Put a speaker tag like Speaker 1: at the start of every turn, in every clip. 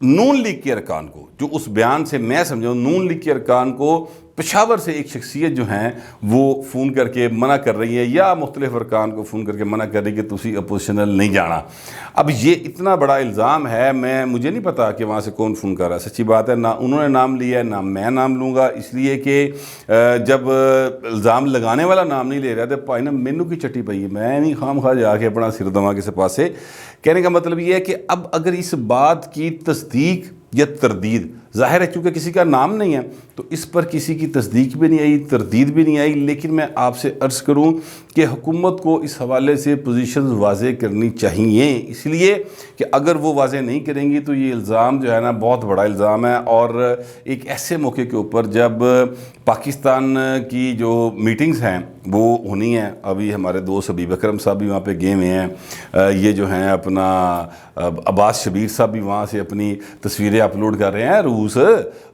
Speaker 1: نون league کے ارکان کو، جو اس بیان سے میں سمجھا نون لیگ کے ارکان کو پشاور سے ایک شخصیت جو ہیں وہ فون کر کے منع کر رہی ہے، یا مختلف ارکان کو فون کر کے منع کر رہی ہے کہ تسی اپوزیشنل نہیں جانا۔ اب یہ اتنا بڑا الزام ہے، مجھے نہیں پتا کہ وہاں سے کون فون کر رہا ہے، سچی بات ہے نہ انہوں نے نام لیا ہے نہ میں نام لوں گا، اس لیے کہ جب الزام لگانے والا نام نہیں لے رہا تو پائے نا مینو کی چٹی پئی ہے، میں نہیں خام خواہ جا کے اپنا سر دما کسی پاسے۔ کہنے کا مطلب یہ ہے کہ اب اگر اس بات کی تصدیق یا تردید، ظاہر ہے چونکہ کسی کا نام نہیں ہے تو اس پر کسی کی تصدیق بھی نہیں آئی، تردید بھی نہیں آئی، لیکن میں آپ سے عرض کروں کہ حکومت کو اس حوالے سے پوزیشنز واضح کرنی چاہیے، اس لیے کہ اگر وہ واضح نہیں کریں گی تو یہ الزام جو ہے نا بہت بڑا الزام ہے، اور ایک ایسے موقع کے اوپر جب پاکستان کی جو میٹنگز ہیں وہ ہونی ہیں، ابھی ہمارے دوست حبیب اکرم صاحب بھی وہاں پہ گئے ہوئے ہیں، یہ جو ہیں اپنا عباس شبیر صاحب بھی وہاں سے اپنی تصویریں اپلوڈ کر رہے ہیں روس،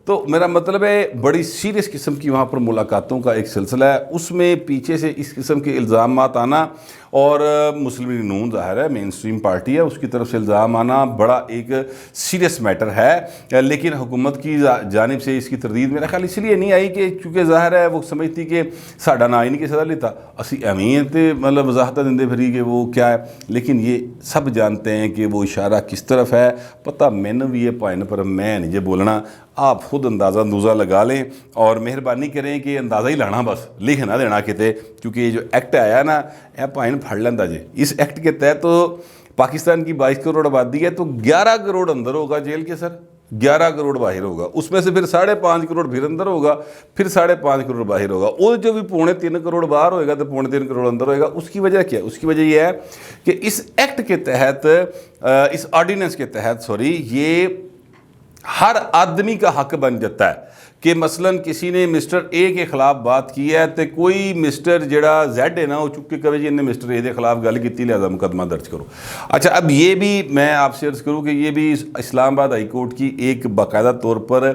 Speaker 1: تو میرا مطلب ہے بڑی سیریس قسم کی وہاں پر ملاقاتوں کا ایک سلسلہ ہے، اس میں پیچھے سے اس قسم کے الزامات آنا، اور مسلم لیگ نون ظاہر ہے مین سٹریم پارٹی ہے، اس کی طرف سے الزام آنا بڑا ایک سیریس میٹر ہے، لیکن حکومت کی جانب سے اس کی تردید میرا خیال اس لیے نہیں آئی کہ چونکہ ظاہر ہے وہ سمجھتی کہ ساڈا نا ہی نہیں کسی کا لیتا، اسی اہمیت مطلب وضاحت دندے پھری کہ وہ کیا ہے، لیکن یہ سب جانتے ہیں کہ وہ اشارہ کس طرف ہے، پتہ مینوں بھی ہے پائن پر میں نہیں بولنا، آپ خود اندازہ لگا لیں، اور مہربانی کریں کہ اندازہ ہی لانا، بس لکھ نہ دینا کتے، کیونکہ یہ جو ایکٹ آیا نا یہ پائن پھڑ لینا جی، اس ایکٹ کے تحت تو پاکستان کی 22 کروڑ آبادی ہے تو 11 کروڑ اندر ہوگا جیل کے، سر 11 کروڑ باہر ہوگا، اس میں سے پھر 5.5 کروڑ پھر اندر ہوگا، پھر 5.5 کروڑ باہر ہوگا، اور جو بھی 3.25 کروڑ باہر ہوئے گا تو 3.25 کروڑ اندر ہوئے گا۔ اس کی وجہ کیا ہے؟ اس کی وجہ یہ ہے کہ اس ایکٹ کے تحت، اس آرڈیننس کے تحت یہ ہر آدمی کا حق بن جاتا ہے کہ مثلاً کسی نے مسٹر اے کے خلاف بات کی ہے تو کوئی مسٹر جڑا زیڈ ہے نا وہ چک کے کہے جی انہیں مسٹر اے کے خلاف گل کی لہذا مقدمہ درج کرو۔ اچھا، اب یہ بھی میں آپ سے عرض کروں کہ یہ بھی اسلام آباد ہائی کورٹ کی ایک باقاعدہ طور پر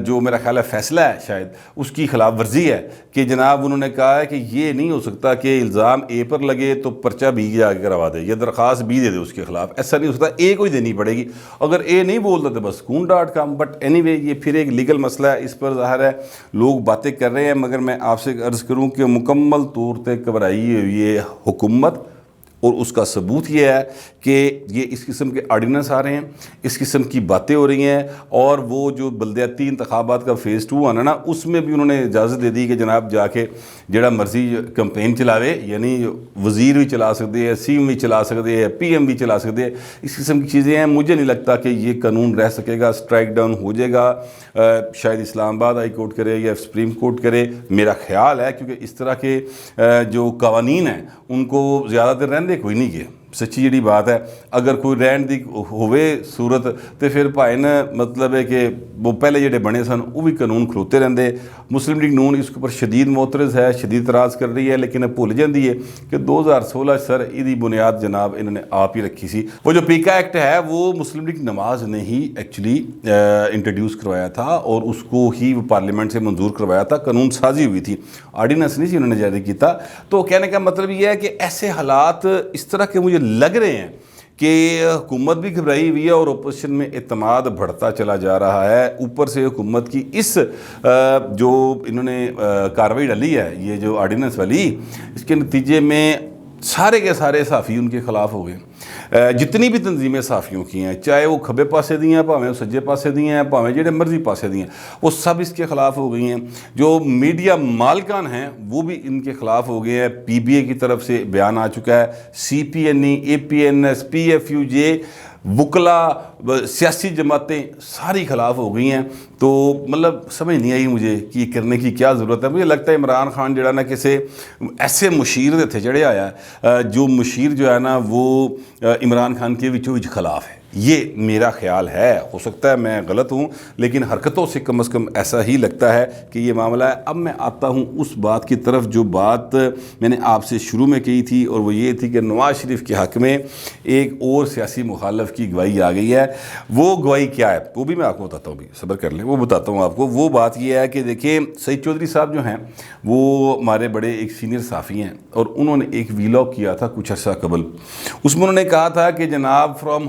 Speaker 1: جو میرا خیال ہے فیصلہ ہے شاید اس کی خلاف ورزی ہے کہ جناب انہوں نے کہا ہے کہ یہ نہیں ہو سکتا کہ الزام اے پر لگے تو پرچہ بی جا کے کروا دے یا درخواست بی دے دے اس کے خلاف، ایسا نہیں ہو سکتا، اے کو ہی دینی پڑے گی، اگر اے نہیں بولتا تو بس .com۔ بٹ اینی وے یہ پھر ایک لیگل مسئلہ ہے، اس پر ظاہر ہے لوگ باتیں کر رہے ہیں، مگر میں آپ سے عرض کروں کہ مکمل طور پہ گھبرائی ہوئی ہے حکومت، اور اس کا ثبوت یہ ہے کہ یہ اس قسم کے آرڈیننس آ رہے ہیں، اس قسم کی باتیں ہو رہی ہیں، اور وہ جو بلدیاتی انتخابات کا فیز 2 آنا نا اس میں بھی انہوں نے اجازت دے دی کہ جناب جا کے جڑا مرضی کمپین چلاوے، یعنی وزیر بھی چلا سکتے ہیں، سی ایم بھی چلا سکتے ہیں، پی ایم بھی چلا سکتے ہیں، اس قسم کی چیزیں ہیں۔ مجھے نہیں لگتا کہ یہ قانون رہ سکے گا، سٹرائک ڈاؤن ہو جائے گا، شاید اسلام آباد ہائی کورٹ کرے یا سپریم کورٹ کرے، میرا خیال ہے، کیونکہ اس طرح کے جو قوانین ہیں ان کو زیادہ تر رہنے کوئی نہیں گئے، سچی جڑی بات ہے، اگر کوئی رہن دی ہوئے صورت تو پھر بھائی نے مطلب ہے کہ وہ پہلے جڑے بنے سن وہ بھی قانون کھلوتے رہندے۔ مسلم لیگ نون اس کے اوپر شدید معترض ہے، شدید اعتراض کر رہی ہے، لیکن بھول جاندی ہے کہ 2016 سر ایدی بنیاد جناب انہوں نے آپ ہی رکھی سی، وہ جو پیکا ایکٹ ہے وہ مسلم لیگ نواز نے ہی ایکچولی انٹروڈیوس کروایا تھا، اور اس کو ہی پارلیمنٹ سے منظور کروایا تھا، قانون سازی ہوئی تھی، آرڈیننس نہیں سی انہوں نے جاری کیتا۔ تو کہنے کا مطلب یہ ہے کہ ایسے حالات اس طرح کے مجھے لگ رہے ہیں کہ حکومت بھی گھبرائی ہوئی ہے اور اپوزیشن میں اعتماد بڑھتا چلا جا رہا ہے، اوپر سے حکومت کی اس جو انہوں نے کارروائی ڈالی ہے یہ جو آرڈیننس والی، اس کے نتیجے میں سارے کے سارے صحافی ان کے خلاف ہو گئے، جتنی بھی تنظیمیں صحافیوں کی ہیں، چاہے وہ کھبے پاسے دی ہیں، پاویں وہ سجے پاسے دی ہیں، پاویں جڑے مرضی پاسے دی ہیں، وہ سب اس کے خلاف ہو گئی ہیں۔ جو میڈیا مالکان ہیں وہ بھی ان کے خلاف ہو گئے ہیں، پی بی اے کی طرف سے بیان آ چکا ہے، C P N E, A P N S, P F U J, وکلا، سیاسی جماعتیں ساری خلاف ہو گئی ہیں۔ تو مطلب سمجھ نہیں آئی مجھے کہ یہ کرنے کی کیا ضرورت ہے۔ مجھے لگتا ہے عمران خان جڑا نا کسی ایسے مشیر دے تھے چڑھے آیا ہے، جو مشیر جو ہے نا وہ عمران خان کے وچوں خلاف ہے، یہ میرا خیال ہے، ہو سکتا ہے میں غلط ہوں، لیکن حرکتوں سے کم از کم ایسا ہی لگتا ہے کہ یہ معاملہ ہے۔ اب میں آتا ہوں اس بات کی طرف جو بات میں نے آپ سے شروع میں کہی تھی، اور وہ یہ تھی کہ نواز شریف کے حق میں ایک اور سیاسی مخالف کی گواہی آ گئی ہے۔ وہ گواہی کیا ہے وہ بھی میں آپ کو بتاتا ہوں، بھی صبر کر لیں، وہ بتاتا ہوں آپ کو۔ وہ بات یہ ہے کہ دیکھیں سعید چودھری صاحب جو ہیں وہ ہمارے بڑے ایک سینئر صحافی ہیں، اور انہوں نے ایک ویلاگ کیا تھا کچھ عرصہ قبل، اس میں انہوں نے کہا تھا کہ جناب فرام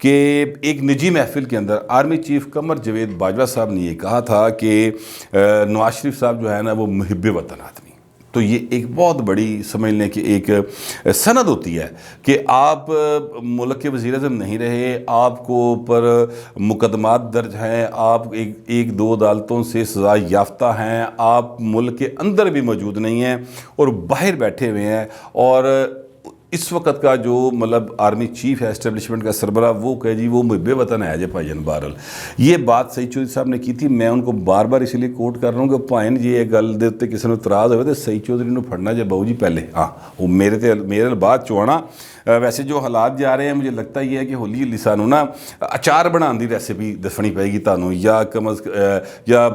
Speaker 1: کہ ایک نجی محفل کے اندر آرمی چیف قمر جاوید باجوہ صاحب نے یہ کہا تھا کہ نواز شریف صاحب جو ہے نا وہ محب وطن آدمی. تو یہ ایک بہت بڑی سمجھ لیں کہ ایک سند ہوتی ہے کہ آپ ملک کے وزیر اعظم نہیں رہے, آپ کو پر مقدمات درج ہیں, آپ ایک دو عدالتوں سے سزا یافتہ ہیں, آپ ملک کے اندر بھی موجود نہیں ہیں اور باہر بیٹھے ہوئے ہیں, اور اس وقت کا جو مطلب آرمی چیف ہے اسٹیبلشمنٹ کا سربراہ وہ کہ جی وہ محب وطن ہے جی بھائی جان. بہرحال یہ بات سعید چودھری صاحب نے کی تھی. میں ان کو بار بار اسی لیے کوٹ کر رہا ہوں کہ بھائن جی یہ گل دے تے کسی نے اعتراض ہوئے تو سعید چودھری نے پھڑنا جی بہو جی پہلے, ہاں وہ میرے بعد چوانا. ویسے جو حالات جا رہے ہیں مجھے لگتا یہ ہے کہ ہولی ہولی سانو نا اچار بنان دی ریسیپی دسنی پائے گی تانوں, یا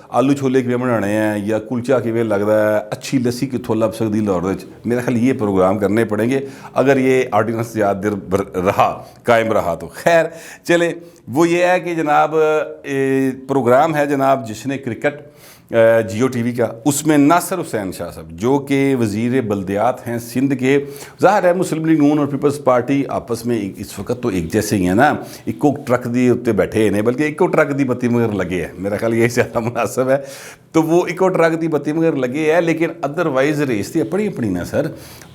Speaker 1: آلو چھولے کیویں بنانے ہیں, یا کلچا کیویں لگتا ہے, اچھی لسی کتھوں لب سکتی لاہور وچ. میرا خیال یہ پروگرام کرنے پڑیں گے اگر یہ آرڈیننس زیادہ دیر رہا قائم رہا تو. خیر چلیں, وہ یہ ہے کہ جناب پروگرام ہے جناب جشن کرکٹ جیو ٹی وی کا. اس میں ناصر حسین شاہ صاحب جو کہ وزیر بلدیات ہیں سندھ کے, ظاہر ہے مسلم لیگ نون اور پیپلز پارٹی آپس میں اس وقت تو ایک جیسے ہی ہیں نا, ایکو ٹرک دی اتنے بیٹھے نہیں بلکہ ایکو ٹرک دی بتی مگر لگے ہے. میرا خیال یہی زیادہ مناسب ہے. تو وہ ایکو ٹرک دی بتی مگر لگے ہے, لیکن ادروائز ریس تھی اپنی اپنی نا سر.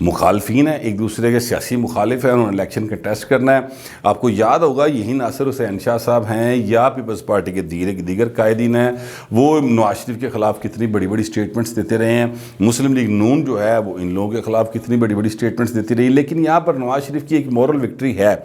Speaker 1: مخالفین ہیں, ایک دوسرے کے سیاسی مخالف ہیں, انہوں نے الیکشن کا ٹیسٹ کرنا ہے. آپ کو یاد ہوگا یہی ناصر حسین شاہ صاحب ہیں یا پیپلز پارٹی کے دیگر قائدین ہیں, وہ نواز شریف کے خلاف کتنی بڑی بڑی سٹیٹمنٹس دیتے رہے ہیں. مسلم لیگ نون جو ہے وہ ان لوگوں کے خلاف کتنی بڑی بڑی سٹیٹمنٹس دیتی رہی. لیکن یہاں پر نواز شریف کی ایک مورل وکٹری ہے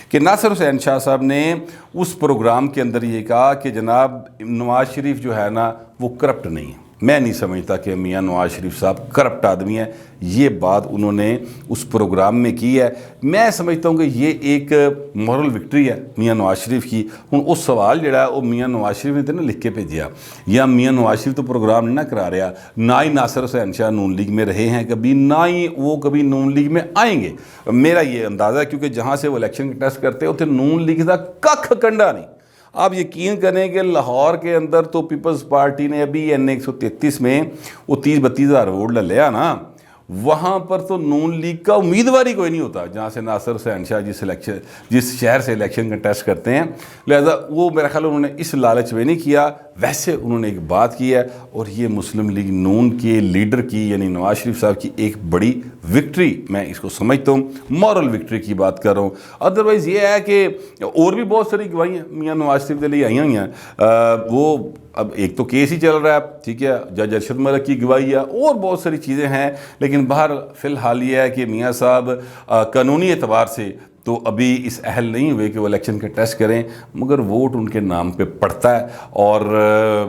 Speaker 1: کہ ناصر حسین شاہ صاحب نے اس پروگرام کے اندر یہ کہا کہ جناب نواز شریف جو ہے نا وہ کرپٹ نہیں ہے. میں نہیں سمجھتا کہ میاں نواز شریف صاحب کرپٹ آدمی ہیں. یہ بات انہوں نے اس پروگرام میں کی ہے. میں سمجھتا ہوں کہ یہ ایک مورل وکٹری ہے میاں نواز شریف کی. ہوں اس سوال جڑا ہے وہ میاں نواز شریف نے تو نہ لکھ کے بھیجیا, یا میاں نواز شریف تو پروگرام نہیں نہ کرا رہا, نہ ہی ناصر حسین شاہ نون لیگ میں رہے ہیں کبھی, نہ ہی وہ کبھی نون لیگ میں آئیں گے. میرا یہ اندازہ ہے کیونکہ جہاں سے وہ الیکشن کا ٹیسٹ کرتے ہیں اتنے نون لیگ کا ککھ کنڈا نہیں. آپ یقین کریں کہ لاہور کے اندر تو پیپلز پارٹی نے ابھی N133 میں وہ 30-32 ہزار ووٹ لے لیا نا, وہاں پر تو نون لیگ کا امیدوار ہی کوئی نہیں ہوتا جہاں سے ناصر حسین شاہ جس شہر سے الیکشن کا ٹیسٹ کرتے ہیں. لہذا وہ میرا خیال انہوں نے اس لالچ میں نہیں کیا. ویسے انہوں نے ایک بات کی ہے, اور یہ مسلم لیگ نون کے لیڈر کی یعنی نواز شریف صاحب کی ایک بڑی وکٹری میں اس کو سمجھتا ہوں, مورل وکٹری کی بات کر رہا ہوں. ادروائز یہ ہے کہ اور بھی بہت ساری گواہیاں میاں نواز شریف کے لیے آئی ہوئی ہیں. وہ اب ایک تو کیس ہی چل رہا ہے, ٹھیک ہے, جج ارشد ملک کی گواہی ہے, اور بہت ساری چیزیں ہیں. لیکن باہر فی الحال یہ ہے کہ میاں صاحب قانونی اعتبار سے تو ابھی اس اہل نہیں ہوئے کہ وہ الیکشن کے ٹیسٹ کریں, مگر ووٹ ان کے نام پہ پڑتا ہے. اور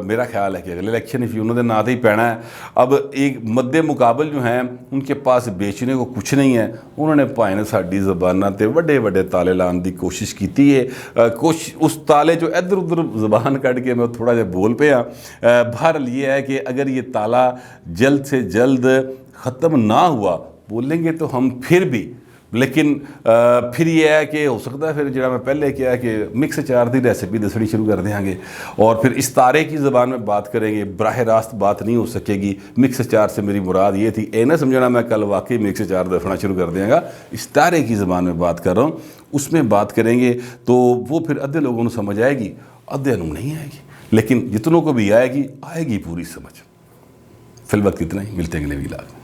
Speaker 1: میرا خیال ہے کہ اگلے الیکشن بھی انہوں نے نہ ہی پینا ہے. اب ایک مد مقابل جو ہیں ان کے پاس بیچنے کو کچھ نہیں ہے. انہوں نے پائے نے ساڈی زباناں تے وڈے وڈے تالے لان دی کوشش کیتی ہے. اس تالے جو ادھر ادھر زبان کٹ کے میں تھوڑا جہا بول پہ ہاں. بہرحال یہ ہے کہ اگر یہ تالا جلد سے جلد ختم نہ ہوا, بولیں گے تو ہم پھر بھی, لیکن پھر یہ ہے کہ ہو سکتا ہے پھر جڑا میں پہلے کیا ہے کہ مکس اچار دی ریسیپی دسنی شروع کر دیں گے, اور پھر اس تارے کی زبان میں بات کریں گے. براہ راست بات نہیں ہو سکے گی. مکس اچار سے میری مراد یہ تھی, اے نہ سمجھنا میں کل واقعی مکس اچار دسنا شروع کر دیں گا. اس تارے کی زبان میں بات کر رہا ہوں, اس میں بات کریں گے تو وہ پھر ادھے لوگوں کو سمجھ آئے گی, ادھے انہوں نہیں آئے گی, لیکن جتنوں کو بھی آئے گی پوری سمجھ. فی الوقت کتنا ہی, ملتے ہیں اگلے ویلاگ میں.